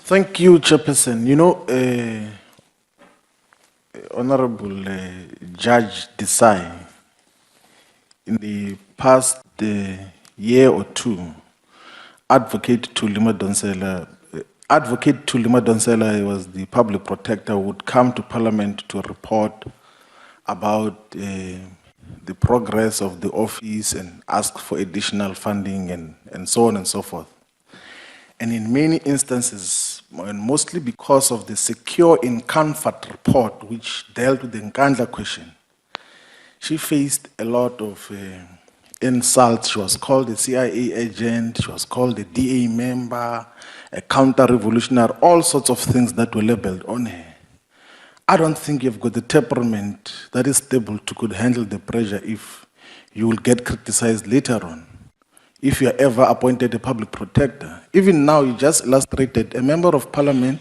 Thank you, Chairperson. You know, Honorable Judge Desai, in the past year or two, Advocate Thulima Donsela was the public protector, would come to Parliament to report about the progress of the office and ask for additional funding and so on and so forth. And in many instances, and mostly because of the secure in comfort report, which dealt with the Nkandla question, she faced a lot of insults. She was called a CIA agent, she was called a DA member, a counter-revolutionary, all sorts of things that were labeled on her. I don't think you've got the temperament that is stable to could handle the pressure if you will get criticized later on. If you are ever appointed a public protector, even now you just illustrated, a member of parliament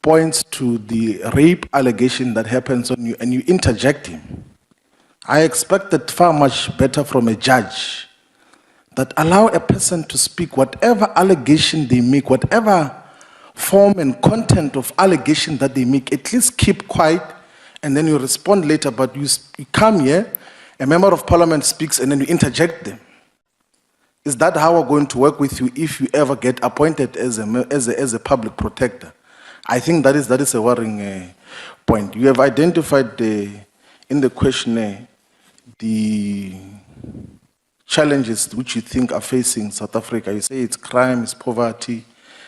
points to the rape allegation that happens on you and you interject him. I expected far much better from a judge that allow a person to speak whatever allegation they make, whatever form and content of allegation that they make, at least keep quiet and then you respond later, but you come here, a member of parliament speaks and then you interject them. Is that how we're going to work with you if you ever get appointed as a public protector? I think that is a worrying point. You have identified in the questionnaire the challenges which you think are facing South Africa. You say it's crime, it's poverty,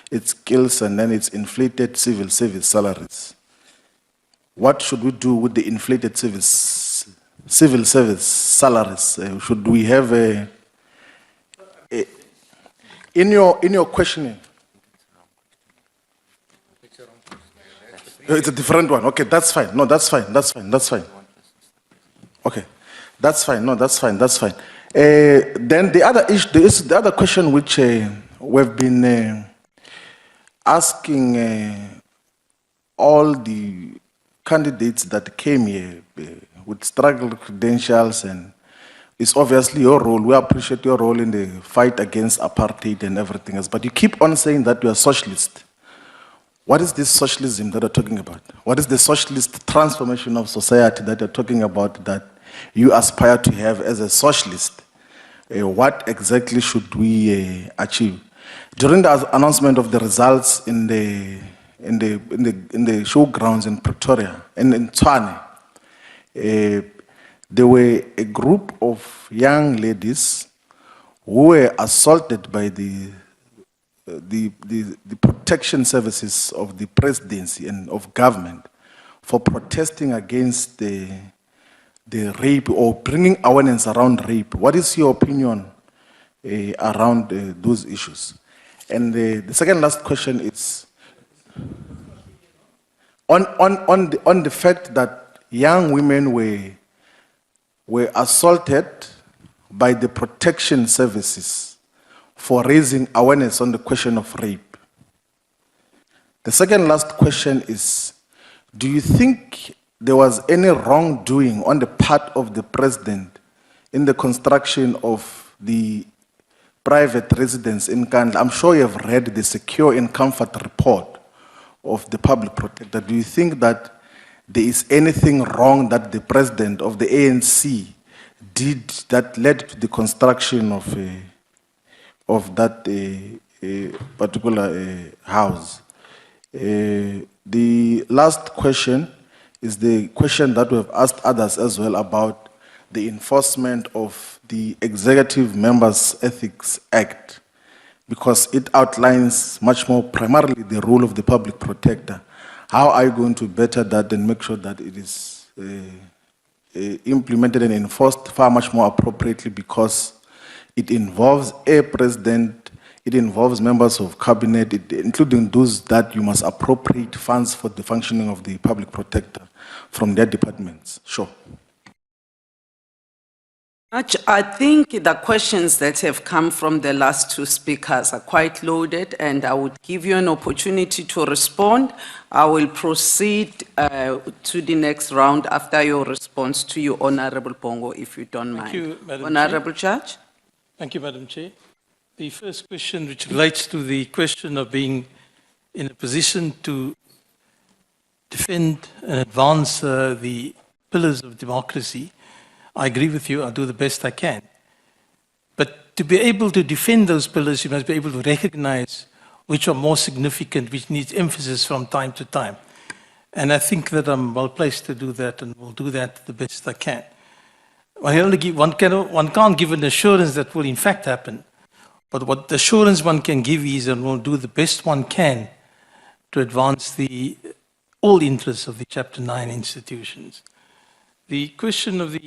it's skills, and then it's inflated civil service salaries. What should we do with the inflated civil service salaries? Should we have in your questioning? It's a different one. Okay, that's fine. No, that's fine. Okay, that's fine. No, that's fine. Then the other issue, the other question which we've been asking all the candidates that came here with struggled credentials, and it's obviously your role. We appreciate your role in the fight against apartheid and everything else. But you keep on saying that you are socialist. What is this socialism that you're talking about? What is the socialist transformation of society that you're talking about that you aspire to have as a socialist? What exactly should we achieve? During the announcement of the results in the showgrounds in Pretoria, in Tshwane, there were a group of young ladies who were assaulted by the protection services of the presidency and of government for protesting against the rape or bringing awareness around rape. What is your opinion around those issues? And the second last question is on the fact that young women were assaulted by the protection services for raising awareness on the question of rape. The second last question is, do you think there was any wrongdoing on the part of the president in the construction of the private residence in Nkandla? I'm sure you have read the secure in comfort report of the public protector. Do you think that there is anything wrong that the president of the ANC did that led to the construction of that particular house? The last question is the question that we have asked others as well about the enforcement of the Executive Members Ethics Act, because it outlines much more primarily the role of the public protector. How are you going to better that and make sure that it is implemented and enforced far much more appropriately, because it involves a president, it involves members of cabinet, including those that you must appropriate funds for the functioning of the public protector from their departments? Sure. I think the questions that have come from the last two speakers are quite loaded, and I would give you an opportunity to respond. I will proceed to the next round after your response to you, Honorable Bongo, if you don't mind. Thank you, Madam Honorable Chair. Judge. Thank you, Madam Chair. The first question, which relates to the question of being in a position to defend and advance the pillars of democracy, I agree with you, I'll do the best I can. But to be able to defend those pillars, you must be able to recognize which are more significant, which needs emphasis from time to time. And I think that I'm well placed to do that, and will do that the best I can. One can't give an assurance that will in fact happen, but what the assurance one can give is that we'll do the best one can to advance all interests of the Chapter 9 institutions. The question of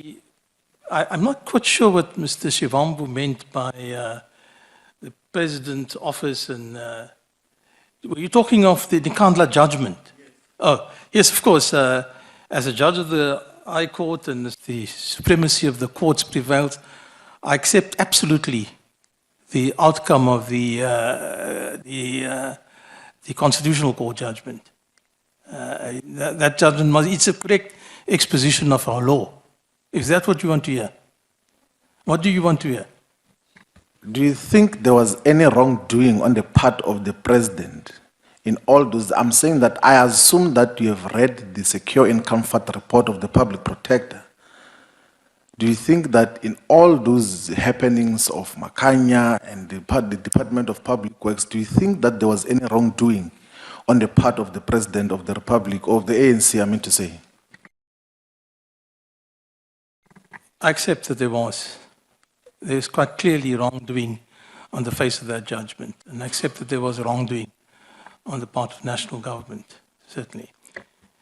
I'm not quite sure what Mr. Shivambu meant by the President's office and were you talking of the Nkandla judgment? Yes. Oh, yes, of course. As a judge of the High Court and as the supremacy of the courts prevails, I accept absolutely the outcome of the Constitutional Court judgment. That judgment it's a correct exposition of our law. Is that what you want to hear? What do you want to hear? Do you think there was any wrongdoing on the part of the president in all those? I'm saying that I assume that you have read the Secure and Comfort report of the public protector. Do you think that in all those happenings of Makanya and the Department of Public Works, do you think that there was any wrongdoing on the part of the president of the republic, or of the ANC, I mean to say? I accept that there was. There's quite clearly wrongdoing on the face of that judgment, and I accept that there was wrongdoing on the part of national government, certainly.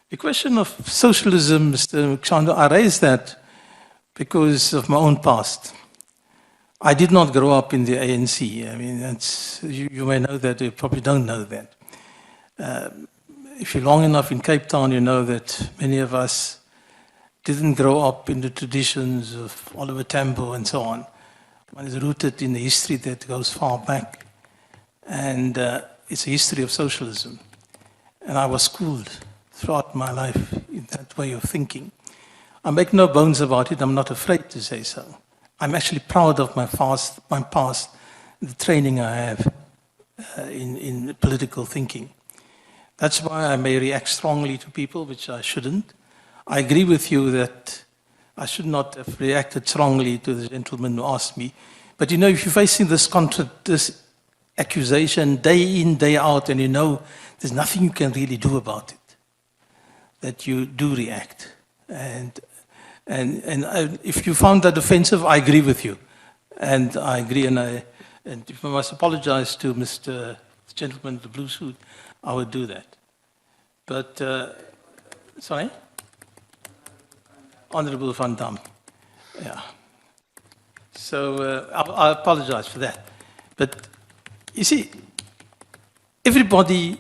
The question of socialism, Mr. Nkandla, I raised that because of my own past. I did not grow up in the ANC. I mean, you may know that, you probably don't know that. If you're long enough in Cape Town, you know that many of us didn't grow up in the traditions of Oliver Tambo and so on. One is rooted in a history that goes far back, and it's a history of socialism. And I was schooled throughout my life in that way of thinking. I make no bones about it, I'm not afraid to say so. I'm actually proud of my past, the training I have in political thinking. That's why I may react strongly to people, which I shouldn't. I agree with you that I should not have reacted strongly to the gentleman who asked me. But you know, if you're facing this accusation day in, day out, and you know there's nothing you can really do about it, that you do react. And if you found that offensive, I agree with you. And I agree, and if I must apologize to the gentleman in the blue suit, I would do that. But, sorry? Honorable Van Dam, yeah. So I apologize for that. But you see, everybody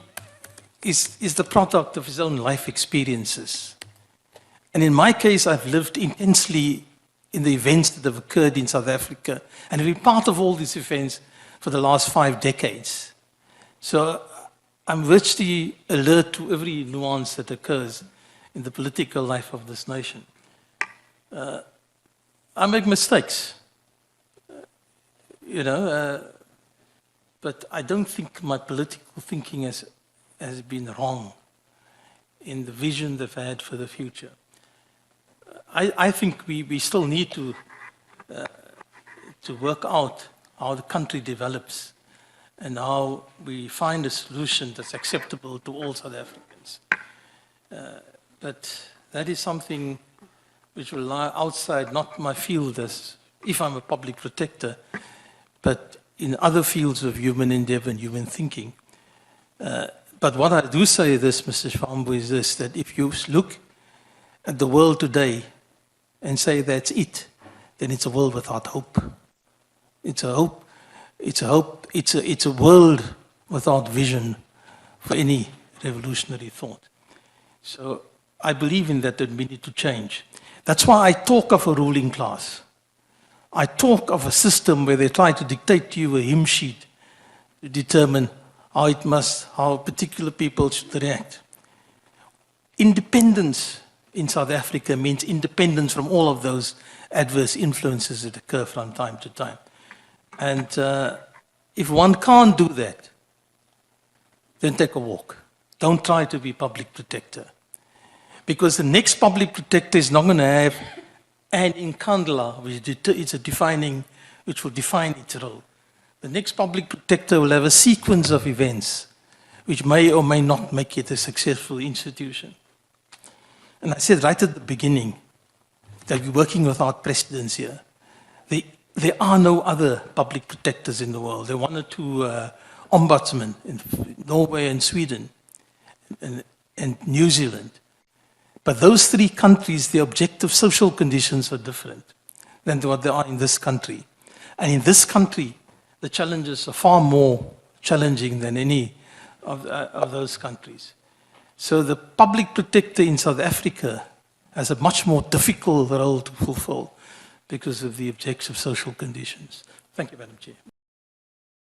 is the product of his own life experiences. And in my case, I've lived intensely in the events that have occurred in South Africa, and I've been part of all these events for the last 5 decades. So I'm virtually alert to every nuance that occurs in the political life of this nation. I make mistakes, but I don't think my political thinking has been wrong in the vision that I had for the future. I think we still need to work out how the country develops and how we find a solution that's acceptable to all South Africans. But that is something which will lie outside, not my field as if I'm a public protector, but in other fields of human endeavor and human thinking. But what I do say this, Mr. Shivambu, is this, that if you look at the world today and say that's it, then it's a world without hope. It's a world without vision for any revolutionary thought. So I believe in that we need to change. That's why I talk of a ruling class. I talk of a system where they try to dictate to you a hymn sheet to determine how particular people should react. Independence in South Africa means independence from all of those adverse influences that occur from time to time. And if one can't do that, then take a walk. Don't try to be public protector. Because the next public protector is not going to have an Nkandla, which will define its role. The next public protector will have a sequence of events which may or may not make it a successful institution. And I said right at the beginning that we're working without precedents here. There are no other public protectors in the world. There are one or two ombudsmen in Norway and Sweden and New Zealand. But those three countries, the objective social conditions are different than what they are in this country. And in this country, the challenges are far more challenging than any of those countries. So the public protector in South Africa has a much more difficult role to fulfill because of the objective social conditions. Thank you, Madam Chair.